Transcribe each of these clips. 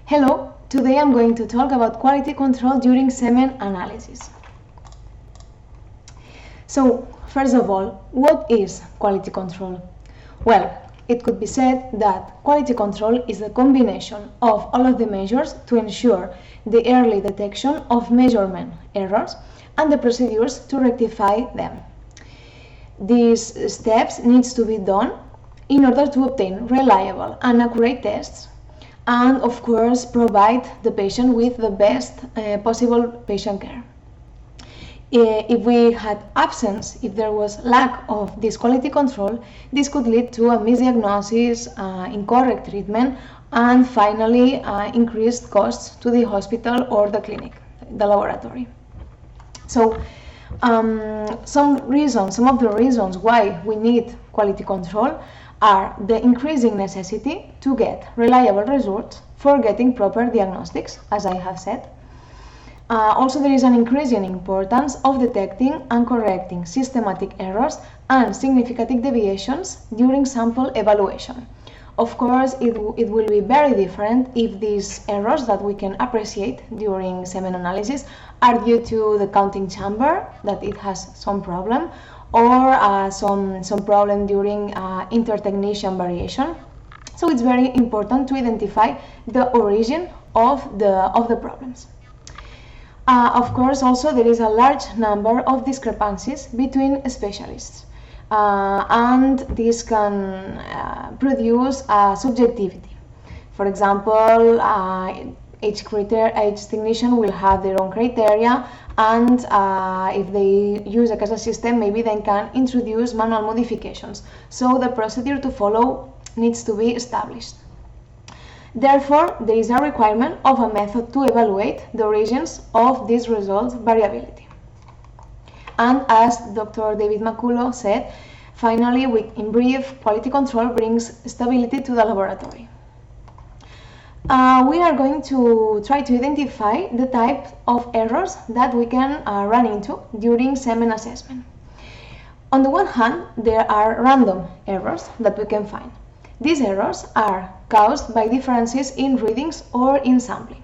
Hello, today I'm going to talk about quality control during semen analysis. So, first of all, what is quality control? Well, it could be said that quality control is a combination of all of the measures to ensure the early detection of measurement errors and the procedures to rectify them. These steps need to be done in order to obtain reliable and accurate tests and, of course, provide the patient with the best possible patient care. If we had absence, if there was lack of this quality control, this could lead to a misdiagnosis, incorrect treatment, and finally increased costs to the hospital or the clinic, the laboratory. So some of the reasons why we need quality control are the increasing necessity to get reliable results for getting proper diagnostics, as I have said. Also, there is an increasing importance of detecting and correcting systematic errors and significant deviations during sample evaluation. Of course, it will be very different if these errors that we can appreciate during semen analysis are due to the counting chamber, that it has some problem, or some problem during inter-technician variation. So it's very important to identify the origin of the problems. Of course, also there is a large number of discrepancies between specialists, and this can produce subjectivity. For example, each technician will have their own criteria, and if they use a CASA system, maybe they can introduce manual modifications. So the procedure to follow needs to be established. Therefore, there is a requirement of a method to evaluate the origins of this results variability. And as Dr. David Maculo said, finally, in brief, quality control brings stability to the laboratory. We are going to try to identify the type of errors that we can run into during semen assessment. On the one hand, there are random errors that we can find. These errors are caused by differences in readings or in sampling,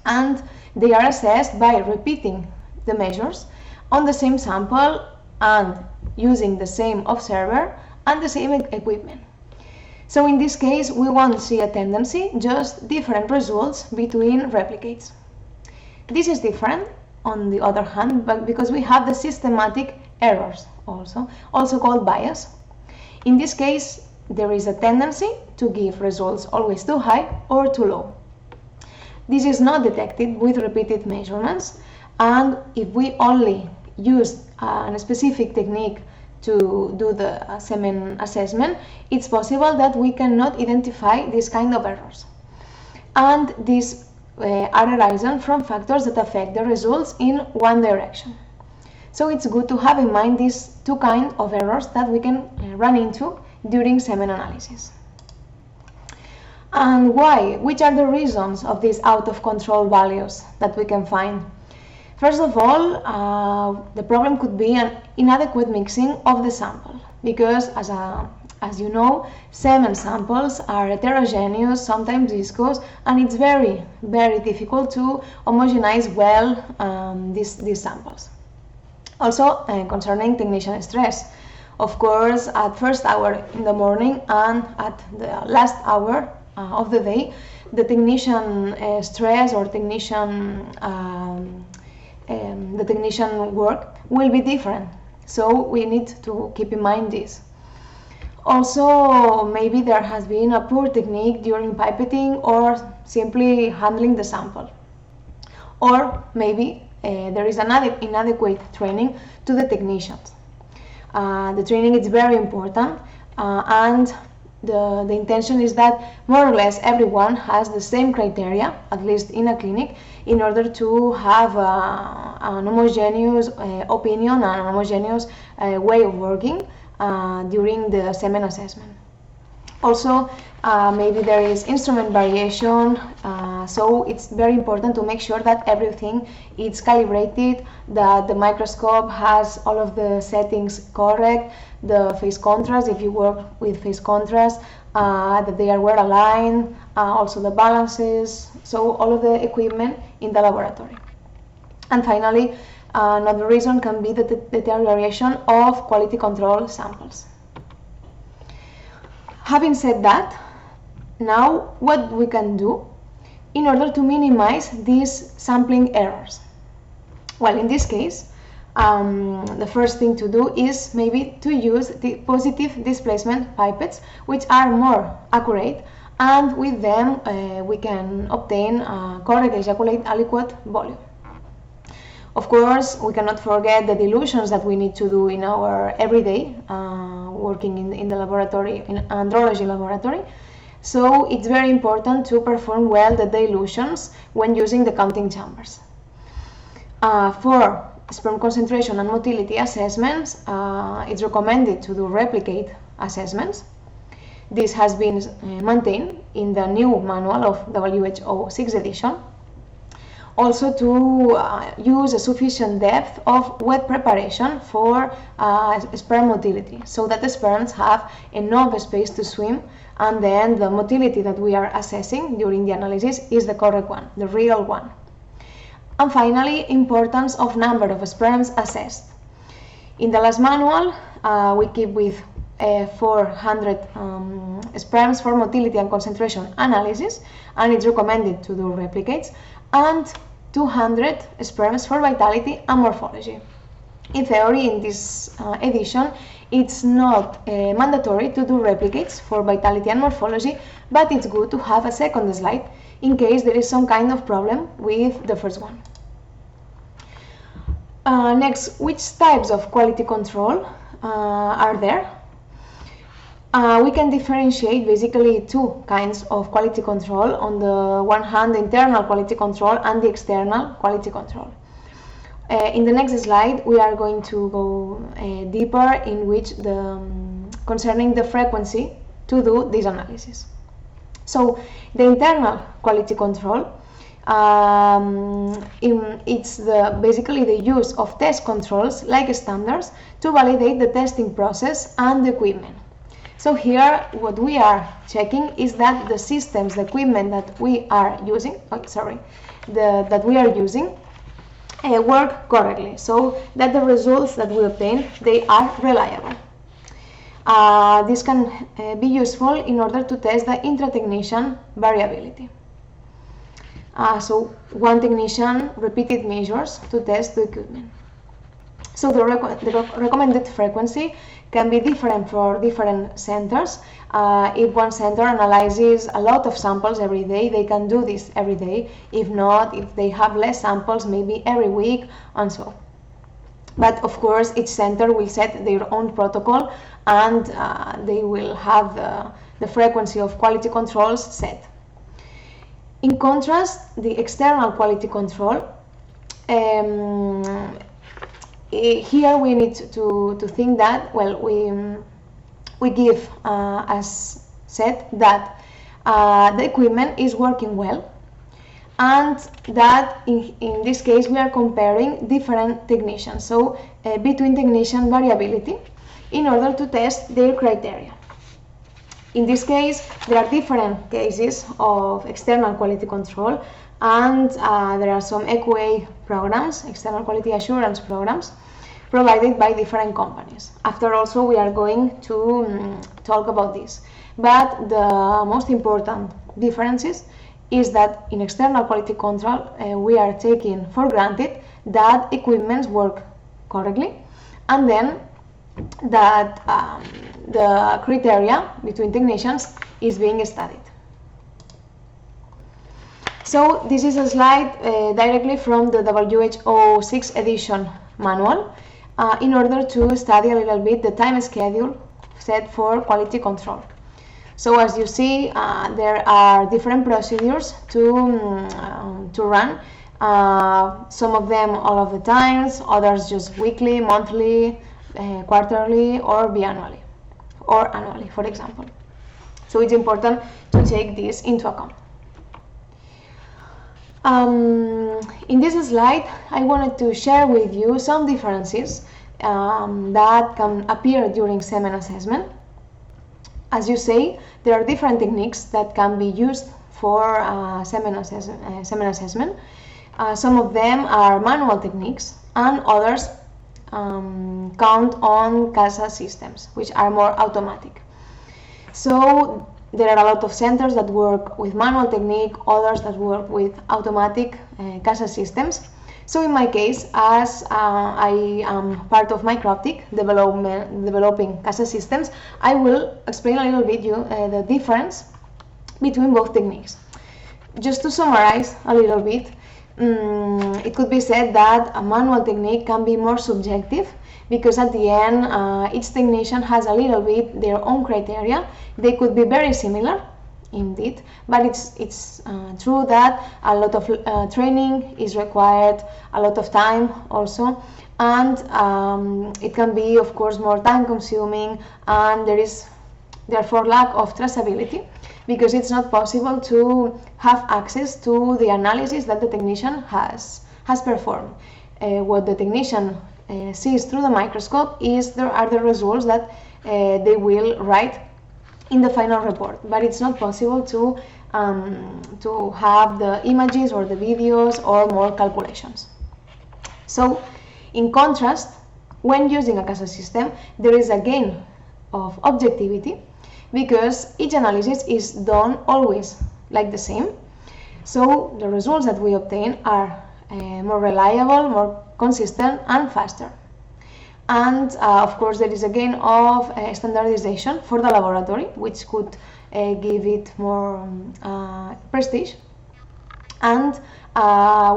and they are assessed by repeating the measures on the same sample and using the same observer and the same equipment. So in this case, we won't see a tendency, just different results between replicates. This is different, on the other hand, but because we have the systematic errors also called bias. In this case, there is a tendency to give results always too high or too low. This is not detected with repeated measurements, and if we only use a specific technique to do the semen assessment, it's possible that we cannot identify this kind of errors. And these are arising from factors that affect the results in one direction. So it's good to have in mind these two kinds of errors that we can run into during semen analysis. And why? Which are the reasons of these out-of-control values that we can find? First of all, the problem could be an inadequate mixing of the sample, because as you know, semen samples are heterogeneous, sometimes viscous, and it's very, very difficult to homogenize well these samples. Also, concerning technician stress, of course, at first hour in the morning and at the last hour of the day, the technician stress or the technician work will be different. So we need to keep in mind this. Also, maybe there has been a poor technique during pipetting or simply handling the sample. Or maybe there is inadequate training to the technicians. The training is very important, and the intention is that more or less everyone has the same criteria, at least in a clinic, in order to have an homogeneous opinion and an homogeneous way of working during the semen assessment. Also, maybe there is instrument variation, so it's very important to make sure that everything is calibrated, that the microscope has all of the settings correct, the phase contrast, if you work with phase contrast, that they are well aligned, also the balances, so all of the equipment in the laboratory. And finally, another reason can be the deterioration of quality control samples. Having said that, now what we can do in order to minimize these sampling errors? Well, in this case, the first thing to do is maybe to use the positive displacement pipettes, which are more accurate, and with them we can obtain a correct ejaculate aliquot volume. Of course, we cannot forget the dilutions that we need to do in our everyday working in the laboratory, in andrology laboratory. So it's very important to perform well the dilutions when using the counting chambers. For sperm concentration and motility assessments, it's recommended to do replicate assessments. This has been maintained in the new manual of WHO 6th edition. Also to use a sufficient depth of wet preparation for sperm motility, so that the sperms have enough space to swim, and then the motility that we are assessing during the analysis is the correct one, the real one. And finally, importance of number of sperms assessed. In the last manual, we keep with 400 sperms for motility and concentration analysis, and it's recommended to do replicates, and 200 sperms for vitality and morphology. In theory, in this edition, it's not mandatory to do replicates for vitality and morphology, but it's good to have a second slide in case there is some kind of problem with the first one. Next, which types of quality control are there? We can differentiate basically two kinds of quality control. On the one hand, the internal quality control and the external quality control. In the next slide, we are going to go deeper in which concerning the frequency to do this analysis. So the internal quality control, it's basically the use of test controls like standards to validate the testing process and the equipment. So here what we are checking is that the systems, the equipment that we are using, work correctly, so that the results that we obtain, they are reliable. This can be useful in order to test the intra-technician variability. So one technician repeated measures to test the equipment. So the recommended frequency can be different for different centers. If one center analyzes a lot of samples every day, they can do this every day. If not, if they have less samples, maybe every week, and so. But of course, each center will set their own protocol, and they will have the frequency of quality controls set. In contrast, the external quality control, here we need to think that, well, we give as said that the equipment is working well, and that in this case we are comparing different technicians, so between technician variability in order to test their criteria. In this case, there are different cases of external quality control, and there are some EQA programs, external quality assurance programs, provided by different companies. After also we are going to talk about this. But the most important differences is that in external quality control we are taking for granted that equipment work correctly, and then that the criteria between technicians is being studied. So this is a slide directly from the WHO 6th edition manual in order to study a little bit the time schedule set for quality control. So as you see, there are different procedures to run. Some of them all of the times, others just weekly, monthly, quarterly, or biannually, or annually, for example. So it's important to take this into account. In this slide, I wanted to share with you some differences that can appear during semen assessment. As you say, there are different techniques that can be used for semen assessment. Some of them are manual techniques, and others count on CASA systems, which are more automatic. So there are a lot of centers that work with manual technique, others that work with automatic CASA systems. So in my case, as I am part of Microptic developing CASA systems, I will explain a little bit the difference between both techniques. Just to summarize a little bit, it could be said that a manual technique can be more subjective, because at the end each technician has a little bit their own criteria. They could be very similar indeed, but it's true that a lot of training is required, a lot of time also, and it can be of course more time consuming, and there is therefore lack of traceability, because it's not possible to have access to the analysis that the technician has performed. What the technician sees through the microscope are the results that they will write in the final report, but it's not possible to have the images or the videos or more calculations. So in contrast, when using a CASA system, there is a gain of objectivity, because each analysis is done always like the same. So the results that we obtain are more reliable, more consistent, and faster. And of course there is a gain of standardization for the laboratory, which could give it more prestige. And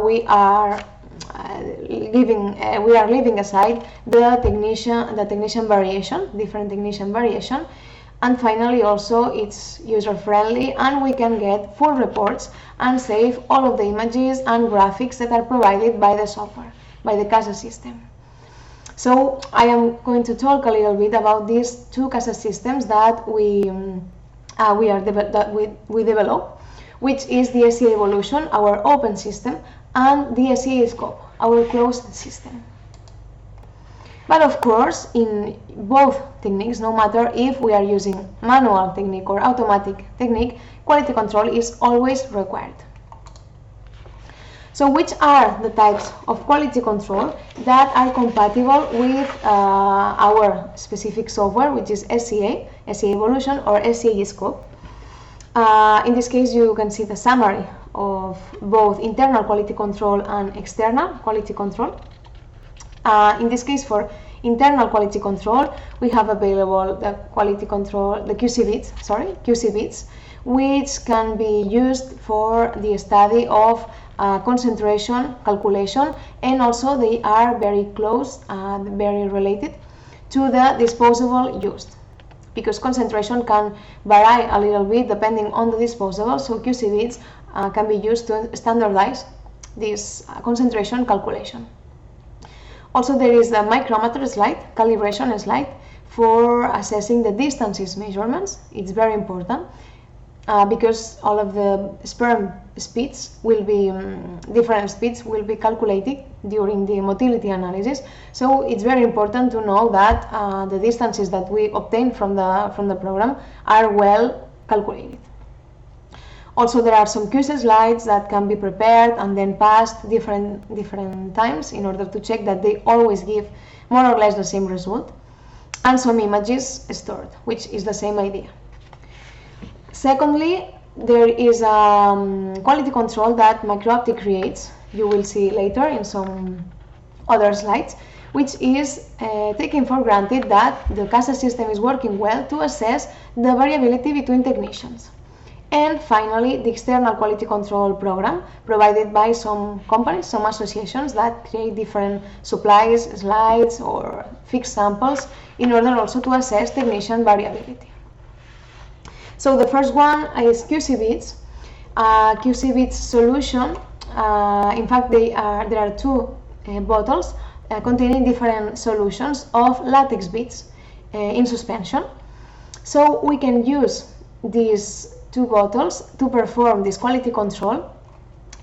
we are leaving aside the technician variation, different technician variation. And finally also it's user friendly, and we can get full reports and save all of the images and graphics that are provided by the software, by the CASA system. So I am going to talk a little bit about these two CASA systems that we develop, which is the SCA Evolution, our open system, and the SCA Scope, our closed system. But of course, in both techniques, no matter if we are using manual technique or automatic technique, quality control is always required. So which are the types of quality control that are compatible with our specific software, which is SCA Evolution or SCA Scope? In this case, you can see the summary of both internal quality control and external quality control. In this case, for internal quality control, we have available the quality control, the QC bits, which can be used for the study of concentration calculation, and also they are very close, very related to the disposable used, because concentration can vary a little bit depending on the disposable. So QC bits can be used to standardize this concentration calculation. Also, there is the micrometer slide, calibration slide, for assessing the distances measurements. It's very important because all of the sperm speeds will be, different speeds will be calculated during the motility analysis. So it's very important to know that the distances that we obtain from the program are well calculated. Also, there are some QC slides that can be prepared and then passed different times in order to check that they always give more or less the same result, and some images stored, which is the same idea. Secondly, there is quality control that Microptic creates. You will see later in some other slides, which is taking for granted that the CASA system is working well to assess the variability between technicians. And finally, the external quality control program provided by some companies, some associations that create different supplies, slides, or fixed samples in order also to assess technician variability. So the first one is QC bits. QC bits solution. In fact, there are two bottles containing different solutions of latex bits in suspension. So we can use these two bottles to perform this quality control,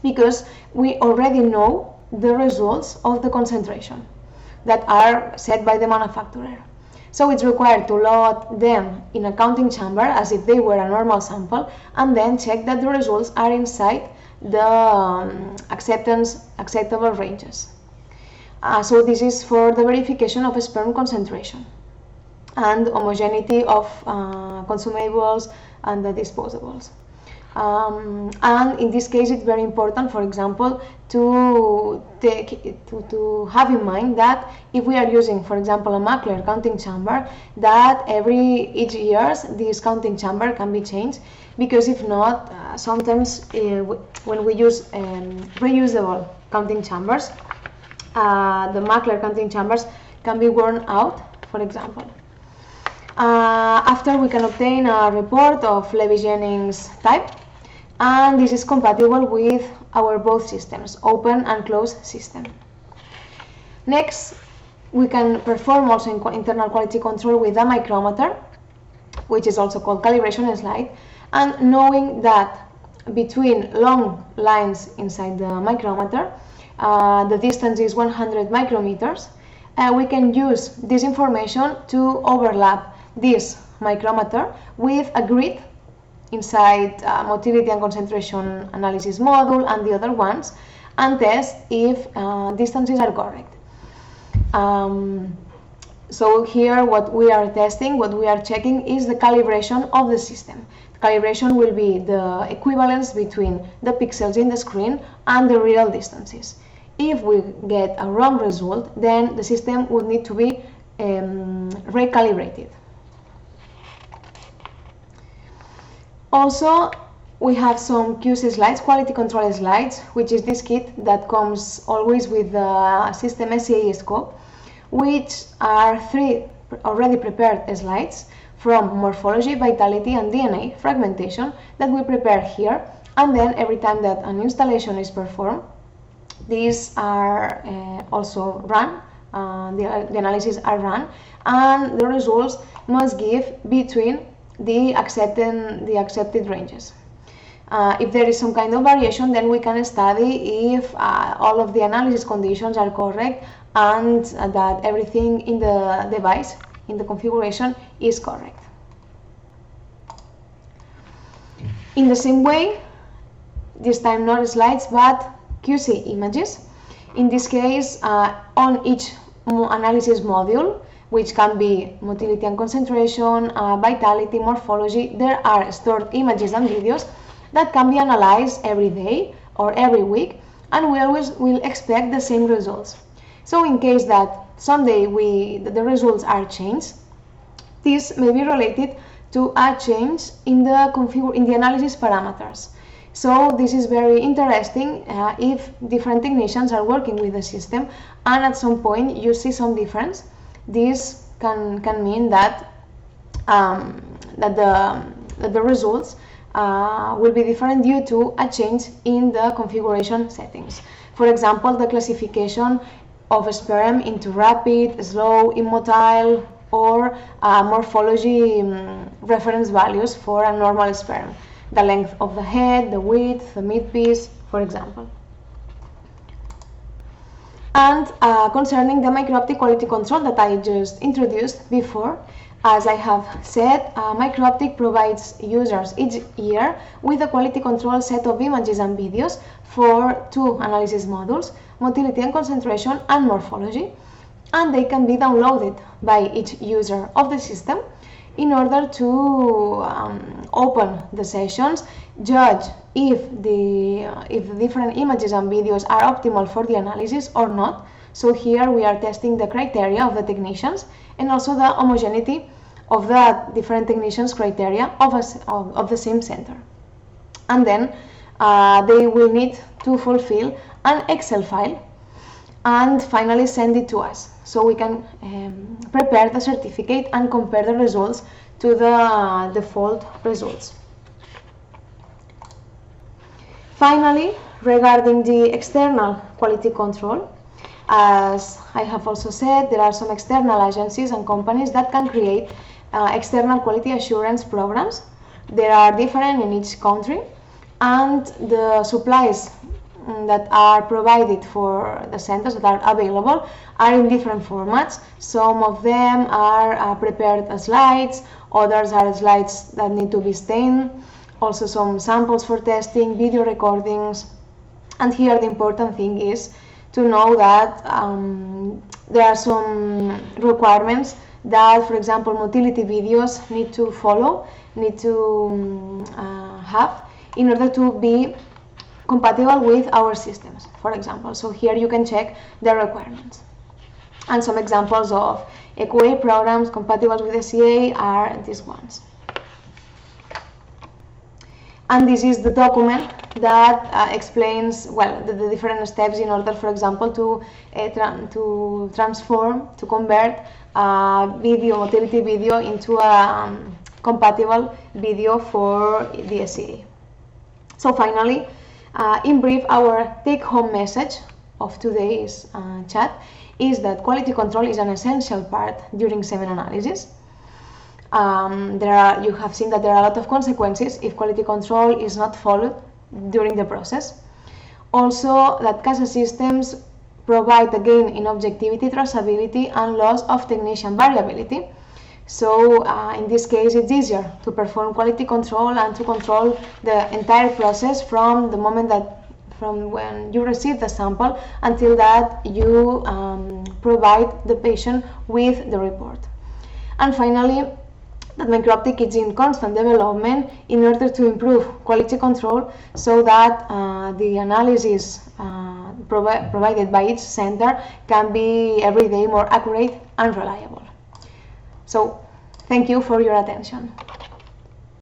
because we already know the results of the concentration that are set by the manufacturer. So it's required to load them in a counting chamber as if they were a normal sample, and then check that the results are inside the acceptable ranges. So this is for the verification of sperm concentration and homogeneity of consumables and the disposables. And in this case, it's very important, for example, to have in mind that if we are using, for example, a macular counting chamber, that each year this counting chamber can be changed, because if not, sometimes when we use reusable counting chambers, the macular counting chambers can be worn out, for example. After, we can obtain a report of Levy-Jennings type, and this is compatible with our both systems, open and closed system. Next, we can perform also internal quality control with a micrometer, which is also called calibration slide, and knowing that between long lines inside the micrometer, the distance is 100 micrometers, we can use this information to overlap this micrometer with a grid inside motility and concentration analysis module and the other ones, and test if distances are correct. So here what we are testing, what we are checking is the calibration of the system. The calibration will be the equivalence between the pixels in the screen and the real distances. If we get a wrong result, then the system would need to be recalibrated. Also, we have some QC slides, quality control slides, which is this kit that comes always with the system SCA scope, which are 3 already prepared slides from morphology, vitality and DNA fragmentation that we prepare here, and then every time that an installation is performed, these are also run, the analyses are run, and the results must give between the accepted ranges. If there is some kind of variation, then we can study if all of the analysis conditions are correct and that everything in the device, in the configuration, is correct. In the same way, this time not slides but QC images. In this case, on each analysis module, which can be motility and concentration, vitality, morphology, there are stored images and videos that can be analyzed every day or every week, and we always will expect the same results. So in case that someday the results are changed, this may be related to a change in the analysis parameters. So this is very interesting if different technicians are working with the system and at some point you see some difference. This can mean that the results will be different due to a change in the configuration settings. For example, the classification of sperm into rapid, slow, immotile, or morphology reference values for a normal sperm. The length of the head, the width, the midpiece, for example. And concerning the microptic quality control that I just introduced before, as I have said, Microptic provides users each year with a quality control set of images and videos for 2 analysis modules, motility and concentration and morphology, and they can be downloaded by each user of the system in order to open the sessions, judge if the different images and videos are optimal for the analysis or not. So here we are testing the criteria of the technicians and also the homogeneity of the different technicians' criteria of the same center. And then they will need to fulfill an Excel file and finally send it to us, so we can prepare the certificate and compare the results to the default results. Finally, regarding the external quality control, as I have also said, there are some external agencies and companies that can create external quality assurance programs. There are different in each country, and the supplies that are provided for the centers that are available are in different formats. Some of them are prepared as slides, others are slides that need to be stained, also some samples for testing, video recordings. And here the important thing is to know that there are some requirements that, for example, motility videos need to follow, need to have in order to be compatible with our systems, for example. So here you can check the requirements. And some examples of EQA programs compatible with SCA are these ones. And this is the document that explains, well, the different steps in order, for example, to convert video, motility video into a compatible video for the SCA. So finally, in brief, our take-home message of today's chat is that quality control is an essential part during semen analysis. You have seen that there are a lot of consequences if quality control is not followed during the process. Also, that CASA systems provide a gain in objectivity, traceability, and loss of technician variability. So in this case, it's easier to perform quality control and to control the entire process from the moment from when you receive the sample until that you provide the patient with the report. And finally, that Microptic is in constant development in order to improve quality control so that the analysis provided by each center can be every day more accurate and reliable. So, thank you for your attention.